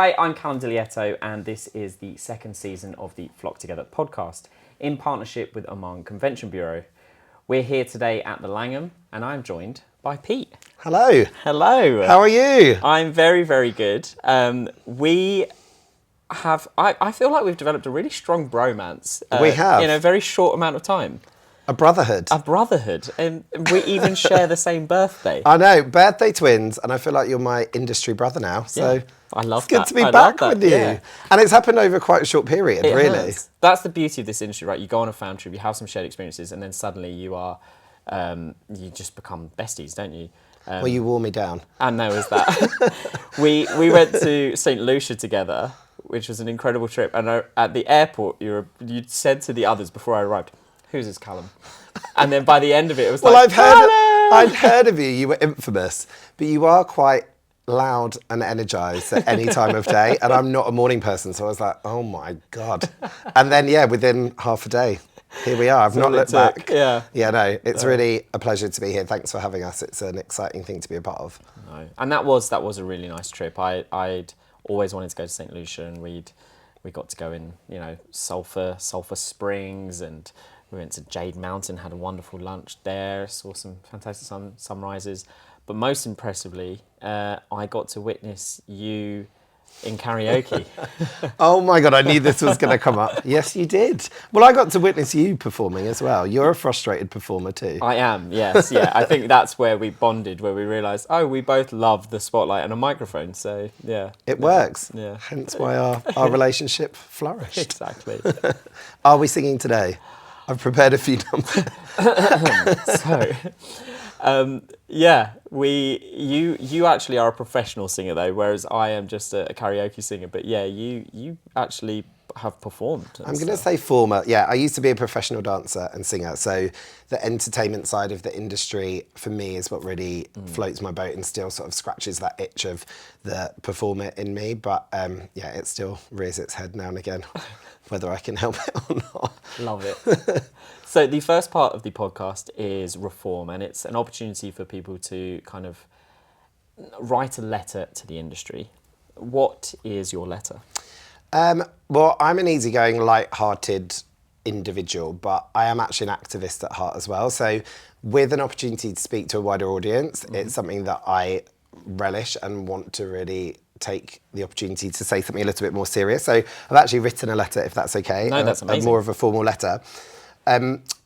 Hi, I'm Callum Dilietto, and this is the second season of the Flock Together podcast in partnership with Oman Convention Bureau. We're here today at the Langham, and I'm joined by Pete. Hello. Hello. How are you? I'm very, very good. We have, I feel like we've developed a really strong bromance. We have. In a very short amount of time. A brotherhood. A brotherhood. And we even share the same birthday. I know, birthday twins, and I feel like you're my industry brother now. So Yeah, I love it's good that. to be I back love that, with you. yeah. And it's happened over quite a short period, It really. has. That's the beauty of this industry, right? You go on a fan trip, you have some shared experiences, and then suddenly you are, you just become besties, don't you? Well, you wore me down. And there was that. we went to St. Lucia together, which was an incredible trip. And at the airport, you'd said to the others before I arrived, "Who's this Callum?" And then by the end of it, it was Well, like, I'd heard of you. You were infamous, but you are quite loud and energised at any time of day. And I'm not a morning person, so I was like, oh my God. And then, yeah, within half a day, here we are. I've not looked back. Yeah. Yeah, no, it's really a pleasure to be here. Thanks for having us. It's an exciting thing to be a part of. No. And that was a really nice trip. I'd always wanted to go to St. Lucia, and we got to go in, Sulphur Springs, and we went to Jade Mountain, had a wonderful lunch there, saw some fantastic sunrises. But most impressively, I got to witness you in karaoke. Oh my God, I knew this was going to come up. Yes, you did. Well, I got to witness you performing as well. You're a frustrated performer too. I am, yes, yeah. I think that's where we bonded, where we realised, we both love the spotlight and a microphone, so yeah. It works. Yeah. Hence why our relationship flourished. Exactly. Are we singing today? I've prepared a few numbers. You actually are a professional singer though, whereas I am just a karaoke singer. But yeah, you actually have performed. I'm going to say former. Yeah, I used to be a professional dancer and singer. So the entertainment side of the industry for me is what really floats my boat and still sort of scratches that itch of the performer in me. But it still rears its head now and again, whether I can help it or not. Love it. So the first part of the podcast is reform, and it's an opportunity for people to kind of write a letter to the industry. What is your letter? Well, I'm an easygoing, light-hearted individual, but I am actually an activist at heart as well. So with an opportunity to speak to a wider audience, it's something that I relish and want to really take the opportunity to say something a little bit more serious. So I've actually written a letter, if that's okay. No, that's amazing. More of a formal letter.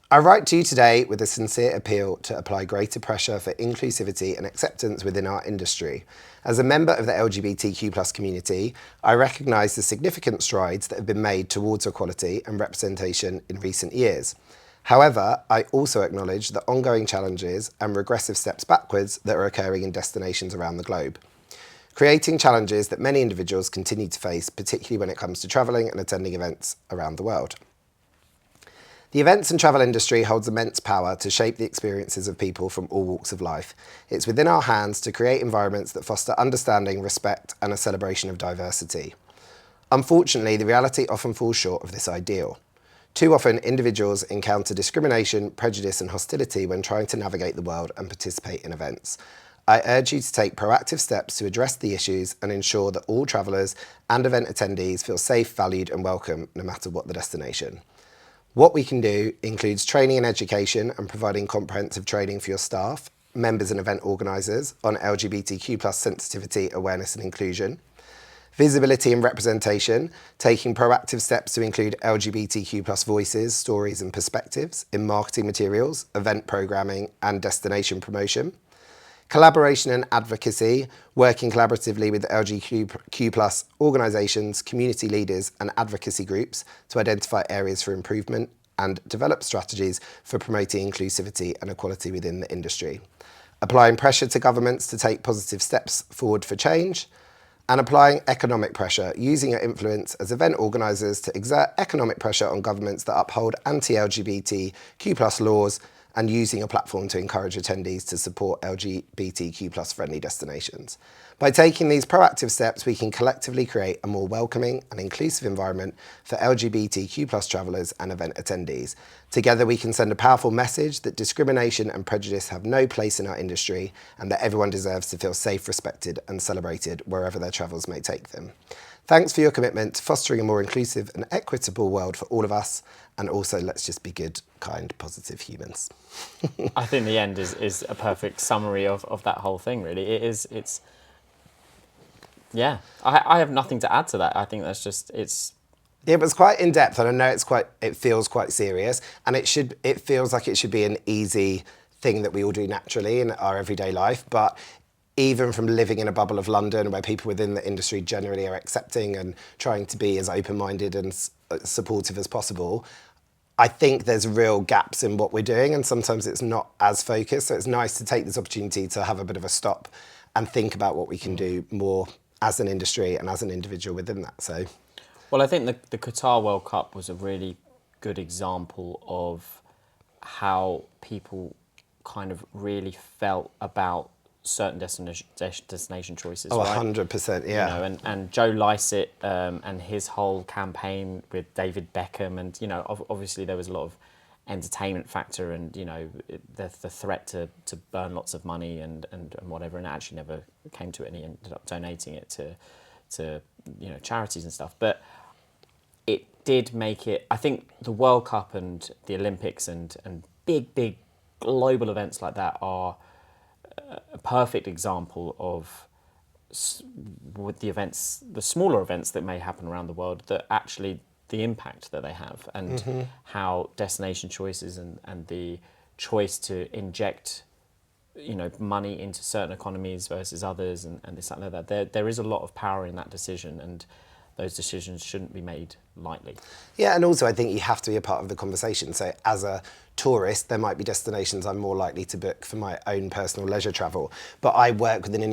I write to you today with a sincere appeal to apply greater pressure for inclusivity and acceptance within our industry. As a member of the LGBTQ+ community, I recognise the significant strides that have been made towards equality and representation in recent years. However, I also acknowledge the ongoing challenges and regressive steps backwards that are occurring in destinations around the globe, creating challenges that many individuals continue to face, particularly when it comes to travelling and attending events around the world. The events and travel industry holds immense power to shape the experiences of people from all walks of life. It's within our hands to create environments that foster understanding, respect, and a celebration of diversity. Unfortunately, the reality often falls short of this ideal. Too often, individuals encounter discrimination, prejudice, and hostility when trying to navigate the world and participate in events. I urge you to take proactive steps to address the issues and ensure that all travellers and event attendees feel safe, valued, and welcome, no matter what the destination. What we can do includes training and education and providing comprehensive training for your staff, members and event organisers on LGBTQ+ sensitivity, awareness and inclusion. Visibility and representation, taking proactive steps to include LGBTQ+ voices, stories and perspectives in marketing materials, event programming and destination promotion. Collaboration and advocacy, working collaboratively with LGBTQ+ organisations, community leaders and advocacy groups to identify areas for improvement and develop strategies for promoting inclusivity and equality within the industry. Applying pressure to governments to take positive steps forward for change, and applying economic pressure, using your influence as event organisers to exert economic pressure on governments that uphold anti-LGBTQ+ laws and using a platform to encourage attendees to support LGBTQ plus friendly destinations. By taking these proactive steps, we can collectively create a more welcoming and inclusive environment for LGBTQ plus travellers and event attendees. Together, we can send a powerful message that discrimination and prejudice have no place in our industry and that everyone deserves to feel safe, respected and celebrated wherever their travels may take them. Thanks for your commitment to fostering a more inclusive and equitable world for all of us. And also, let's just be good, kind, positive humans. I think the end is a perfect summary of that whole thing, really. Yeah. I have nothing to add to that. I think that's just, It was quite in depth, and I know it feels quite serious, and it feels like it should be an easy thing that we all do naturally in our everyday life. But even from living in a bubble of London where people within the industry generally are accepting and trying to be as open-minded and supportive as possible, I think there's real gaps in what we're doing, and sometimes it's not as focused. So it's nice to take this opportunity to have a bit of a stop and think about what we can do more as an industry and as an individual within that. So, well, I think the Qatar World Cup was a really good example of how people kind of really felt about certain destination choices. oh, right? 100%, yeah. You know, and Joe Lycett and his whole campaign with David Beckham, and you know, obviously there was a lot of entertainment factor, and you know, the threat to burn lots of money and whatever, and it actually never came to it, and he ended up donating it to you know, charities and stuff. But it did make it. I think the World Cup and the Olympics and big global events like that are a perfect example of with the events, the smaller events that may happen around the world, that actually the impact that they have, and how destination choices and the choice to inject, you know, money into certain economies versus others and this and that. There is a lot of power in that decision, and those decisions shouldn't be made lightly. Yeah, and also I think you have to be a part of the conversation. So as a tourist, there might be destinations I'm more likely to book for my own personal leisure travel. But I work within an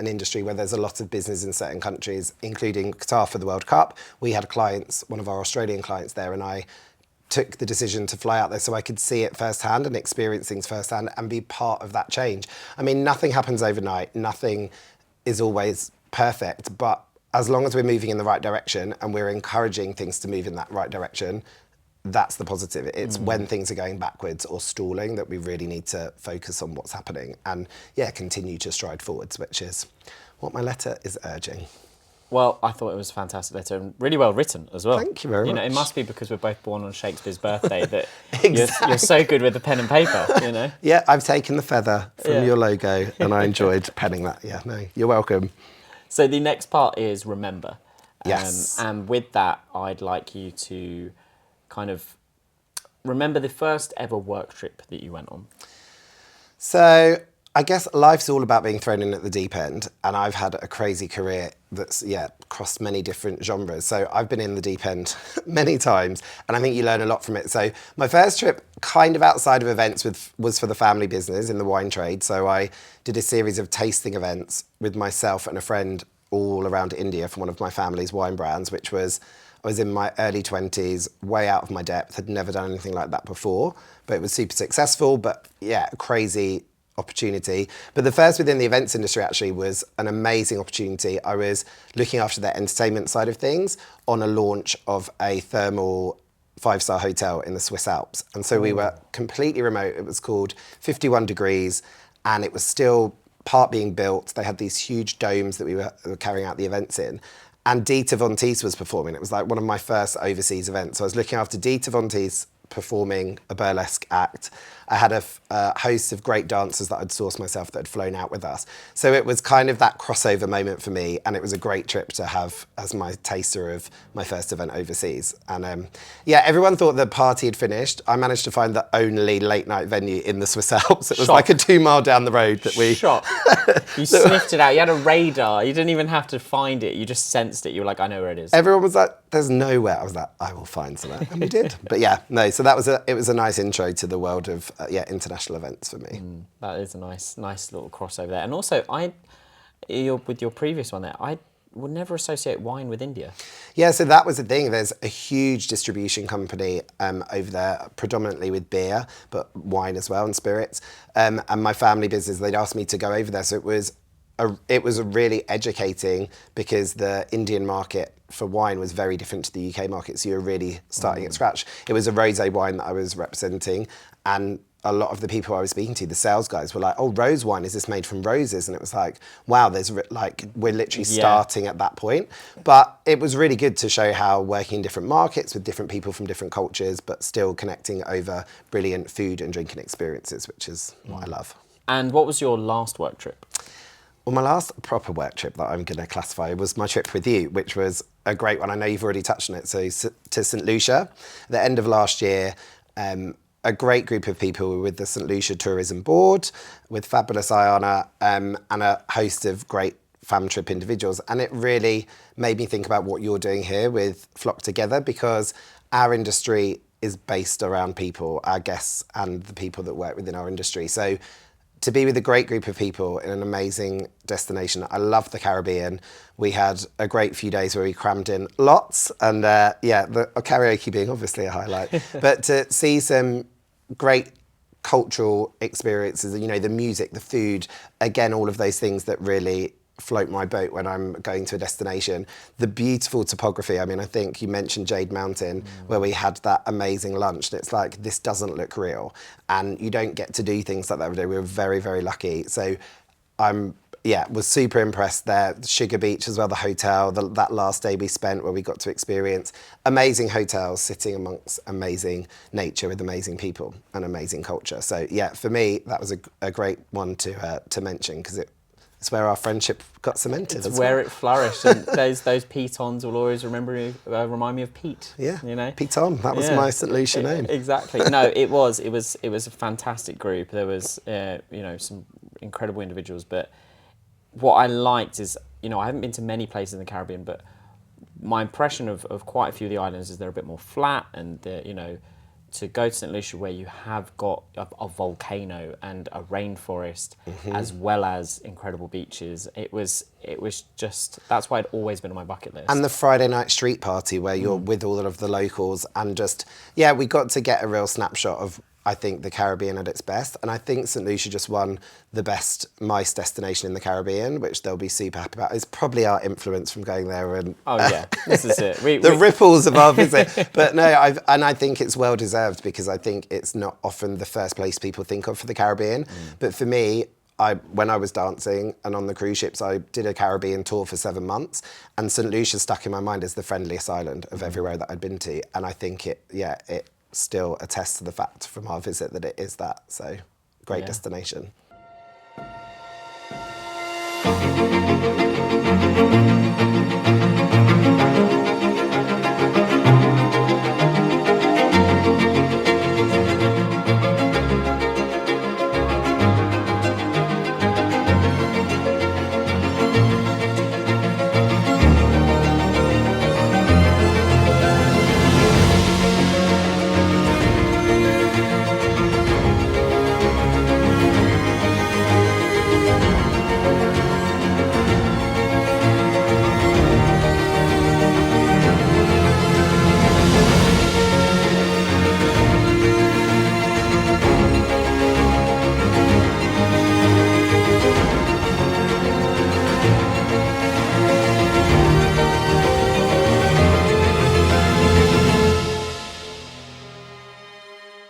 industry where there's a lot of business in certain countries, including Qatar for the World Cup. We had clients, one of our Australian clients there, and I took the decision to fly out there so I could see it firsthand and experience things firsthand and be part of that change. I mean, nothing happens overnight. Nothing is always perfect, but as long as we're moving in the right direction and we're encouraging things to move in that right direction, that's the positive. It's when things are going backwards or stalling that we really need to focus on what's happening and, yeah, continue to stride forwards, which is what my letter is urging. Well, I thought it was a fantastic letter and really well written as well. Thank you very much. You know, it must be because we're both born on Shakespeare's birthday that Exactly. you're so good with the pen and paper, you know? Yeah, I've taken the feather from Yeah. your logo and I enjoyed penning that. Yeah, no, you're welcome. So the next part is remember. Yes. And with that, I'd like you to kind of remember the first ever work trip that you went on. So I guess life's all about being thrown in at the deep end, and I've had a crazy career that's, crossed many different genres. So I've been in the deep end many times, and I think you learn a lot from it. So my first trip, kind of outside of events, was for the family business in the wine trade. So I did a series of tasting events with myself and a friend all around India for one of my family's wine brands, which was, I was in my early 20s, way out of my depth, had never done anything like that before, but it was super successful, but yeah, crazy opportunity. But the first within the events industry actually was an amazing opportunity. I was looking after their entertainment side of things on a launch of a thermal 5-star hotel in the Swiss Alps. And so we were completely remote. It was called 51 Degrees, and it was still part being built. They had these huge domes that we were carrying out the events in. And Dieter Von Teese was performing. It was like one of my first overseas events. So I was looking after Dieter Von Teese performing a burlesque act. I had a host of great dancers that I'd sourced myself that had flown out with us. So it was kind of that crossover moment for me, and it was a great trip to have as my taster of my first event overseas. And everyone thought the party had finished. I managed to find the only late night venue in the Swiss Alps. It was like a 2 mile down the road that we... Shot. You sniffed it out. You had a radar. You didn't even have to find it. You just sensed it. You were like, I know where it is. Everyone was like, there's nowhere. I was like, I will find somewhere. And we did. But yeah, no, so it was a nice intro to the world of international events for me. That is a nice little crossover there. And also, with your previous one there, would never associate wine with India. Yeah, so that was the thing. There's a huge distribution company over there, predominantly with beer, but wine as well and spirits. And my family business, they'd asked me to go over there. So it was really educating because the Indian market for wine was very different to the UK market. So you're really starting at scratch. It was a rosé wine that I was representing, and a lot of the people I was speaking to, the sales guys, were like, "Oh, rose wine, is this made from roses?" And it was like, wow, we're literally starting at that point. But it was really good to show how working in different markets with different people from different cultures, but still connecting over brilliant food and drinking experiences, which is what I love. And what was your last work trip? Well, my last proper work trip that I'm going to classify was my trip with you, which was a great one. I know you've already touched on it. So to St. Lucia, at the end of last year, a great group of people were with the St. Lucia Tourism Board, with fabulous Ayana, and a host of great fam trip individuals. And it really made me think about what you're doing here with Flock Together, because our industry is based around people, our guests and the people that work within our industry. So to be with a great group of people in an amazing destination. I love the Caribbean. We had a great few days where we crammed in lots, and the karaoke being obviously a highlight. But to see some great cultural experiences, you know, the music, the food, again, all of those things that really float my boat when I'm going to a destination. The beautiful topography. I mean, I think you mentioned Jade Mountain, where we had that amazing lunch, and it's like, this doesn't look real, and you don't get to do things like that every day. We were very, very lucky. So was super impressed there. Sugar Beach as well, the hotel, that last day we spent where we got to experience amazing hotels, sitting amongst amazing nature with amazing people and amazing culture. So yeah, for me, that was a great one to mention, because it's where our friendship got cemented. It's where it flourished, and those pitons will always remind me of Pete. Yeah, you know, Piton. That was my St. Lucia name. Exactly. No, it was a fantastic group. There was some incredible individuals, but what I liked is, I haven't been to many places in the Caribbean, but my impression of quite a few of the islands is they're a bit more flat, and to go to St. Lucia, where you have got a volcano and a rainforest, as well as incredible beaches, it was just, that's why it'd always been on my bucket list. And the Friday night street party where you're with all of the locals, and just, we got to get a real snapshot of, I think, the Caribbean at its best. And I think St. Lucia just won the best MICE destination in the Caribbean, which they'll be super happy about. It's probably our influence from going there. And this is it. The ripples of our visit. But no, I think it's well deserved, because I think it's not often the first place people think of for the Caribbean. But for me, when I was dancing and on the cruise ships, I did a Caribbean tour for 7 months, and St. Lucia stuck in my mind as the friendliest island of everywhere that I'd been to. And I think it still attests to the fact from our visit that it is that. So great destination.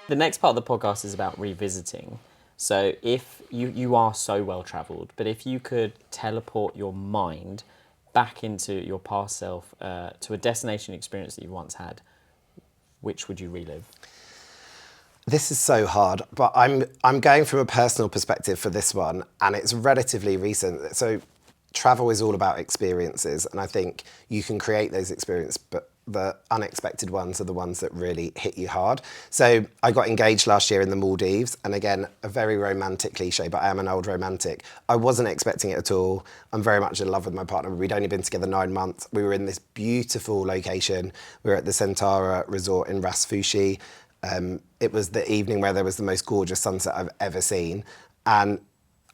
The next part of the podcast is about revisiting. So if you are so well travelled, but if you could teleport your mind back into your past self to a destination experience that you once had, which would you relive? This is so hard, but I'm going from a personal perspective for this one, and it's relatively recent. So travel is all about experiences, and I think you can create those experiences, but the unexpected ones are the ones that really hit you hard. So I got engaged last year in the Maldives, and again, a very romantic cliche, but I am an old romantic. I wasn't expecting it at all. I'm very much in love with my partner. We'd only been together 9 months. We were in this beautiful location. We were at the Centara Resort in Ras Fushi. It was the evening where there was the most gorgeous sunset I've ever seen. And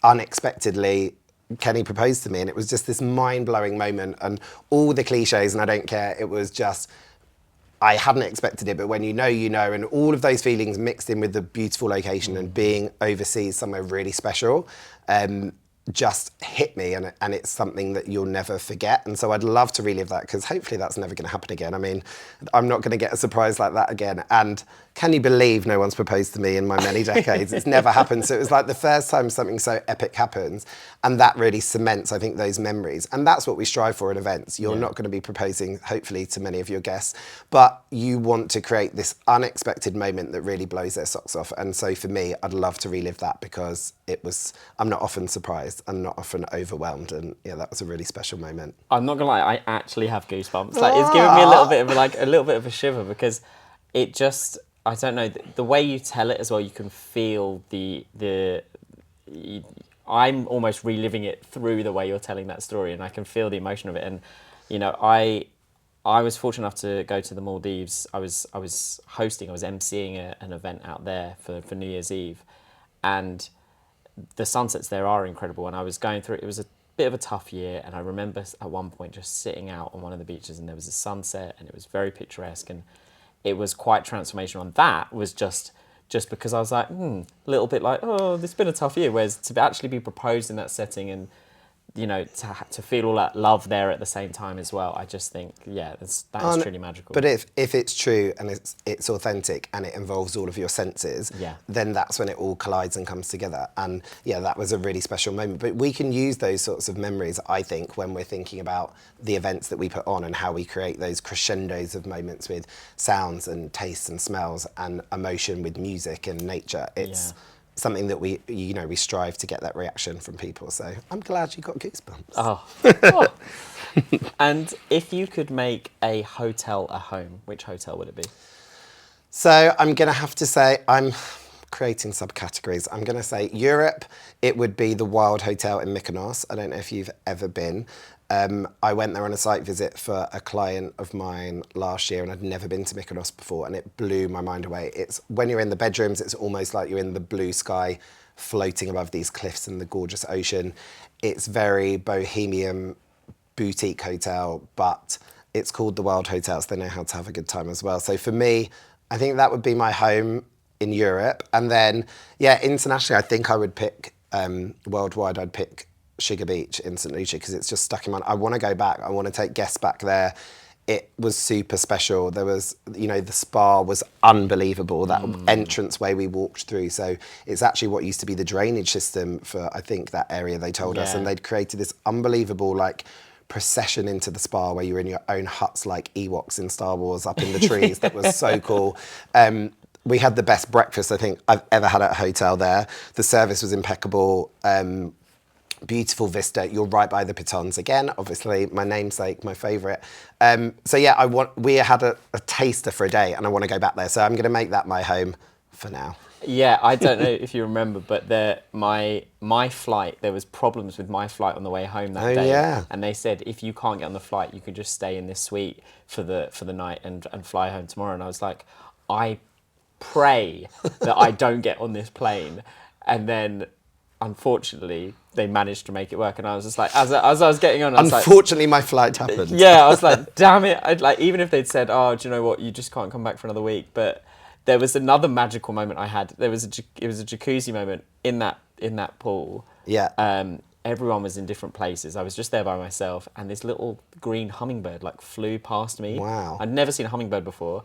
unexpectedly, Kenny proposed to me, and it was just this mind-blowing moment, and all the cliches, and I don't care, it was just, I hadn't expected it, but when you know, and all of those feelings mixed in with the beautiful location and being overseas somewhere really special, just hit me, and it's something that you'll never forget. And so I'd love to relive that, because hopefully that's never going to happen again. I mean, I'm not going to get a surprise like that again. And can you believe no one's proposed to me in my many decades? It's never happened. So it was like the first time something so epic happens, and that really cements, I think, those memories. And that's what we strive for at events. You're not going to be proposing, hopefully, to many of your guests, but you want to create this unexpected moment that really blows their socks off. And so for me, I'd love to relive that, because I'm not often surprised and not often overwhelmed, and yeah, that was a really special moment. I'm not gonna lie, I actually have goosebumps. Like, it's giving me a little bit of a shiver, because it just, I don't know, the way you tell it as well, you can feel I'm almost reliving it through the way you're telling that story, and I can feel the emotion of it. And you know, I was fortunate enough to go to the Maldives. I was emceeing an event out there for New Year's Eve, and the sunsets there are incredible. And I was going through it. It was a bit of a tough year, and I remember at one point just sitting out on one of the beaches, and there was a sunset, and it was very picturesque, and it was quite transformational. And that was just because I was like, a little bit like, oh, this has been a tough year. Whereas to actually be proposed in that setting, and you know, to feel all that love there at the same time as well, I just think, yeah, that is truly magical. But if it's true and it's authentic and it involves all of your senses, then that's when it all collides and comes together. And yeah, that was a really special moment. But we can use those sorts of memories, I think, when we're thinking about the events that we put on and how we create those crescendos of moments with sounds and tastes and smells and emotion with music and nature. It's something that we strive to get that reaction from people. So I'm glad you got goosebumps. Oh. And if you could make a hotel a home, which hotel would it be? So I'm going to have to say, I'm creating subcategories. I'm going to say Europe, it would be the Wild Hotel in Mykonos. I don't know if you've ever been. I went there on a site visit for a client of mine last year, and I'd never been to Mykonos before, and it blew my mind away. It's when you're in the bedrooms, it's almost like you're in the blue sky, floating above these cliffs and the gorgeous ocean. It's very bohemian, boutique hotel, but it's called the Wild Hotel, so they know how to have a good time as well. So for me, I think that would be my home in Europe. And then, yeah, internationally, I think I would pick, worldwide, I'd pick Sugar Beach in St. Lucia, because it's just stuck in my mind. I want to go back. I want to take guests back there. It was super special. There was, the spa was unbelievable, that entranceway we walked through. So it's actually what used to be the drainage system for, I think, that area, they told us. And they'd created this unbelievable, procession into the spa where you're in your own huts like Ewoks in Star Wars up in the trees. That was so cool. We had the best breakfast I think I've ever had at a hotel there. The service was impeccable. Beautiful vista. You're right by the pitons again. Obviously, my namesake, my favourite. So yeah, we had a taster for a day, and I want to go back there. So I'm going to make that my home for now. Yeah, I don't know if you remember, but my flight, there was problems with my flight on the way home that day. Yeah. And they said if you can't get on the flight, you could just stay in this suite for the night and fly home tomorrow. And I was like, I pray that I don't get on this plane. And then, unfortunately, they managed to make it work. And I was just like, as I was getting on, I was unfortunately, my flight happened. Yeah, I was like, damn it. Even if they'd said, oh, do you know what, you just can't come back for another week. But there was another magical moment I had. It was a jacuzzi moment in that pool. Yeah. Everyone was in different places. I was just there by myself, and this little green hummingbird flew past me. Wow. I'd never seen a hummingbird before,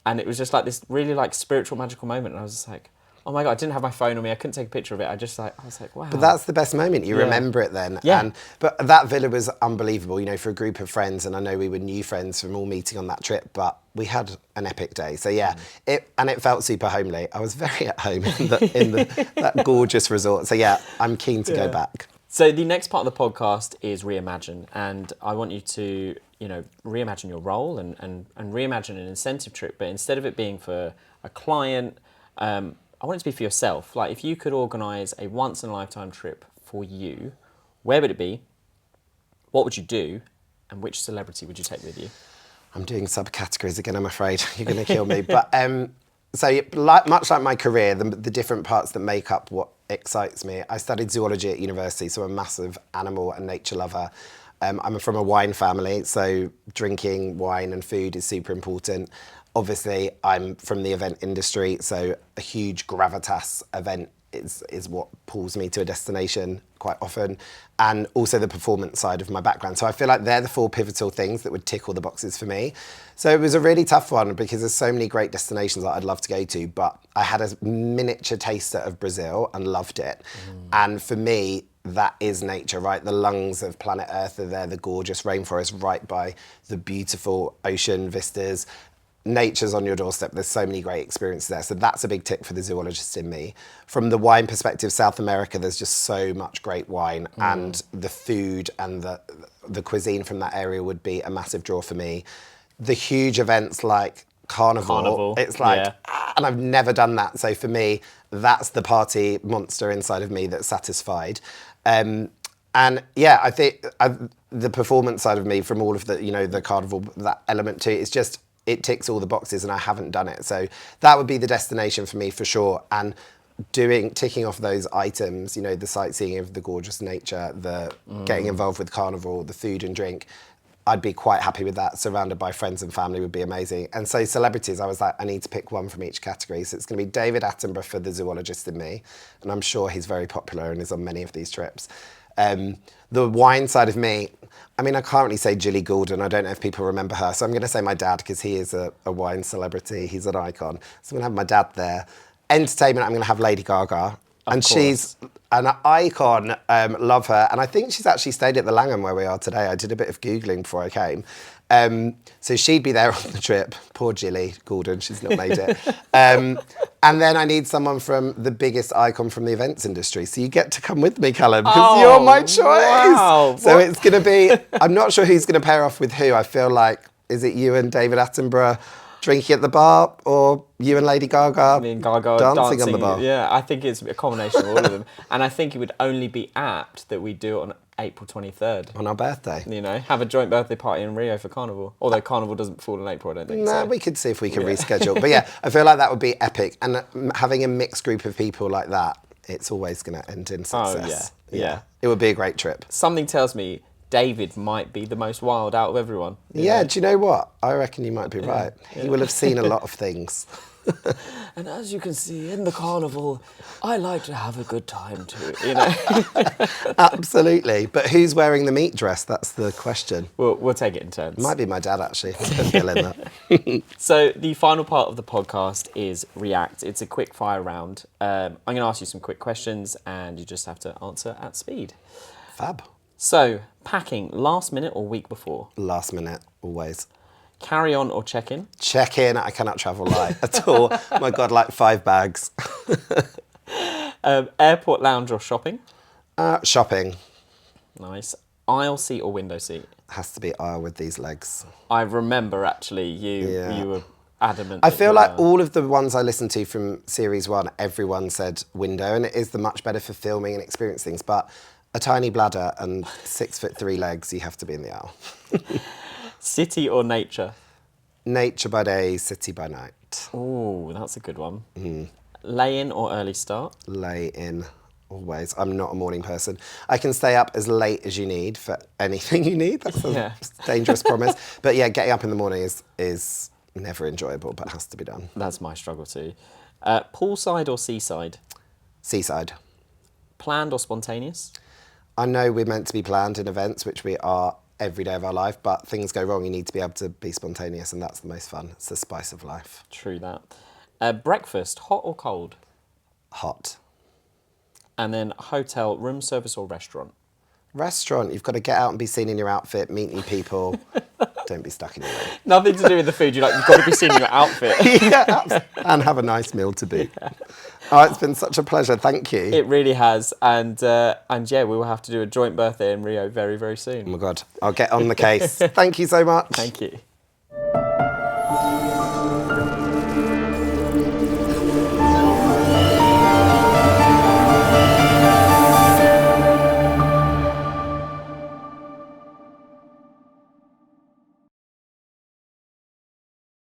and it was just this really spiritual magical moment. And I was just like, oh my God, I didn't have my phone on me. I couldn't take a picture of it. I was like, wow. But that's the best moment. You remember it then. Yeah. But that villa was unbelievable, for a group of friends. And I know we were new friends from all meeting on that trip, but we had an epic day. So yeah, it felt super homely. I was very at home in that gorgeous resort. So yeah, I'm keen to go back. So the next part of the podcast is reimagine. And I want you to, reimagine your role and reimagine an incentive trip. But instead of it being for a client, I want it to be for yourself. If you could organise a once-in-a-lifetime trip for you, where would it be? What would you do? And which celebrity would you take with you? I'm doing subcategories again, I'm afraid. You're going to kill me. But So much like my career, the different parts that make up what excites me. I studied zoology at university, so I'm a massive animal and nature lover. I'm from a wine family, so drinking wine and food is super important. Obviously, I'm from the event industry, so a huge gravitas event is what pulls me to a destination quite often, and also the performance side of my background. So I feel like they're the 4 pivotal things that would tick all the boxes for me. So it was a really tough one because there's so many great destinations that I'd love to go to, but I had a miniature taster of Brazil and loved it. And for me, that is nature, right? The lungs of planet Earth are there, the gorgeous rainforest right by the beautiful ocean vistas. Nature's on your doorstep. There's so many great experiences there. So that's a big tick for the zoologist in me. From the wine perspective, South America, there's just so much great wine, and the food and the cuisine from that area would be a massive draw for me. The huge events like Carnival. It's like, and I've never done that. So for me, that's the party monster inside of me that's satisfied. And yeah, I think the performance side of me from all of the, the Carnival, that element too, it's just, it ticks all the boxes and I haven't done it. So that would be the destination for me for sure. And ticking off those items, the sightseeing of the gorgeous nature, the getting involved with Carnival, the food and drink, I'd be quite happy with that. Surrounded by friends and family would be amazing. And so celebrities, I was like, I need to pick one from each category. So it's going to be David Attenborough for the zoologist in me. And I'm sure he's very popular and is on many of these trips. The wine side of me, I mean, I can't really say Julie Goulden. I don't know if people remember her. So I'm going to say my dad because he is a wine celebrity. He's an icon. So I'm going to have my dad there. Entertainment, I'm going to have Lady Gaga. And she's an icon, love her. And I think she's actually stayed at the Langham where we are today. I did a bit of Googling before I came. So she'd be there on the trip. Poor Jilly Gordon, she's not made it. And then I need someone from the biggest icon from the events industry. So you get to come with me, Callum, because you're my choice. Wow. So it's going to be, I'm not sure who's going to pair off with who. I feel like, is it you and David Attenborough drinking at the bar, or you and Lady Gaga, Me and Gaga dancing on the bar? Yeah, I think it's a combination of all of them. And I think it would only be apt that we do it on April 23rd. On our birthday. Have a joint birthday party in Rio for Carnival. Although Carnival doesn't fall in April, I don't think so. No, we could see if we can reschedule. But yeah, I feel like that would be epic. And having a mixed group of people like that, it's always going to end in success. Oh, yeah. It would be a great trip. Something tells me David might be the most wild out of everyone. Yeah, do you know what? I reckon you might be right. He will have seen a lot of things. And as you can see, in the Carnival, I like to have a good time too, Absolutely. But who's wearing the meat dress? That's the question. We'll take it in turns. Might be my dad, actually. I'm feeling that. So the final part of the podcast is React. It's a quick fire round. I'm going to ask you some quick questions and you just have to answer at speed. Fab. So, packing, last minute or week before? Last minute, always. Carry on or check in? Check in. I cannot travel light at all. My God, like 5 bags. Airport lounge or shopping? Shopping. Nice. Aisle seat or window seat? Has to be aisle with these legs. I remember actually you were adamant. I feel like all of the ones I listened to from series 1, everyone said window, and it is the much better for filming and experience things. But a tiny bladder and 6'3" legs, you have to be in the aisle. City or nature? Nature by day, city by night. Oh, that's a good one. Lay in or early start? Lay in, always. I'm not a morning person. I can stay up as late as you need for anything you need. That's a dangerous promise. But yeah, getting up in the morning is never enjoyable, but has to be done. That's my struggle too. Poolside or seaside? Seaside. Planned or spontaneous? I know we're meant to be planned in events, which we are every day of our life, but things go wrong. You need to be able to be spontaneous, and that's the most fun. It's the spice of life. True that. Breakfast, hot or cold? Hot. And then hotel, room service or restaurant? Restaurant. You've got to get out and be seen in your outfit, meet new people. Don't be stuck in your room. Nothing to do with the food. You've got to be seen in your outfit. Yeah, and have a nice meal to boot. Oh, it's been such a pleasure. Thank you. It really has. And yeah, we will have to do a joint birthday in Rio very, very soon. Oh my God. I'll get on the case. Thank you so much. Thank you.